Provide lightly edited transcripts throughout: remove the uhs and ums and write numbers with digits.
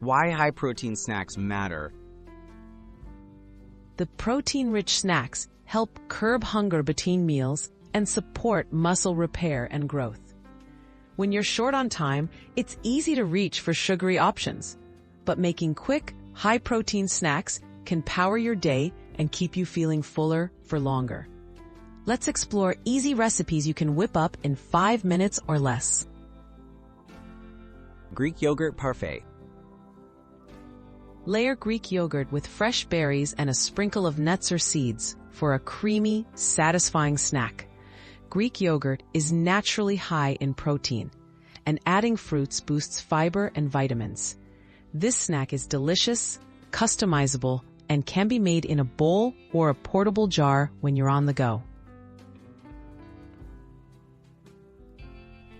Why high-protein snacks matter. The protein-rich snacks help curb hunger between meals and support muscle repair and growth. When you're short on time, it's easy to reach for sugary options, but making quick, high-protein snacks can power your day and keep you feeling fuller for longer. Let's explore easy recipes you can whip up in 5 minutes or less. Greek yogurt parfait. Layer Greek yogurt with fresh berries and a sprinkle of nuts or seeds for a creamy, satisfying snack. Greek yogurt is naturally high in protein, and adding fruits boosts fiber and vitamins. This snack is delicious, customizable, and can be made in a bowl or a portable jar when you're on the go.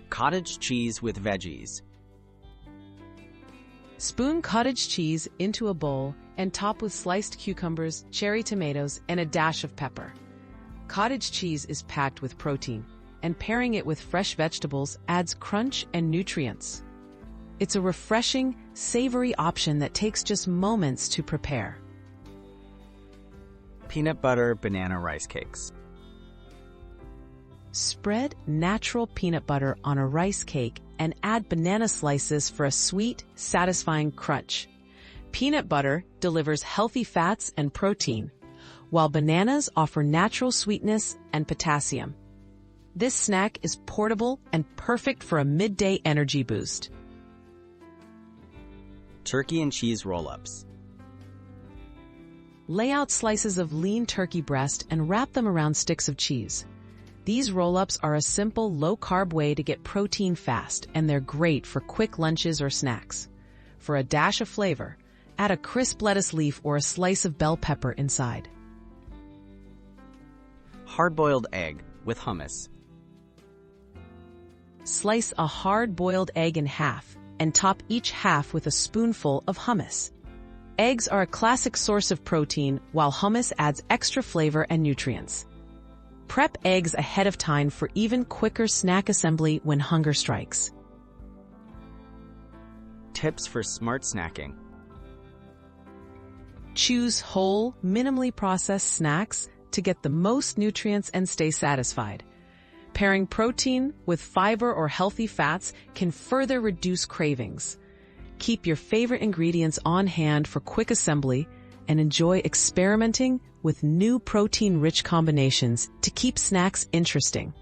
Cottage cheese with veggies. Spoon cottage cheese into a bowl and top with sliced cucumbers, cherry tomatoes, and a dash of pepper. Cottage cheese is packed with protein, and pairing it with fresh vegetables adds crunch and nutrients. It's a refreshing, savory option that takes just moments to prepare. Peanut butter banana rice cakes. Spread natural peanut butter on a rice cake and add banana slices for a sweet, satisfying crunch. Peanut butter delivers healthy fats and protein, while bananas offer natural sweetness and potassium. This snack is portable and perfect for a midday energy boost. Turkey and cheese roll-ups. Lay out slices of lean turkey breast and wrap them around sticks of cheese. These roll-ups are a simple, low-carb way to get protein fast, and they're great for quick lunches or snacks. For a dash of flavor, add a crisp lettuce leaf or a slice of bell pepper inside. Hard-boiled egg with hummus. Slice a hard-boiled egg in half and top each half with a spoonful of hummus. Eggs are a classic source of protein, while hummus adds extra flavor and nutrients. Prep eggs ahead of time for even quicker snack assembly when hunger strikes. Tips for smart snacking. Choose whole, minimally processed snacks to get the most nutrients and stay satisfied. Pairing protein with fiber or healthy fats can further reduce cravings. Keep your favorite ingredients on hand for quick assembly and enjoy experimenting with new protein-rich combinations to keep snacks interesting.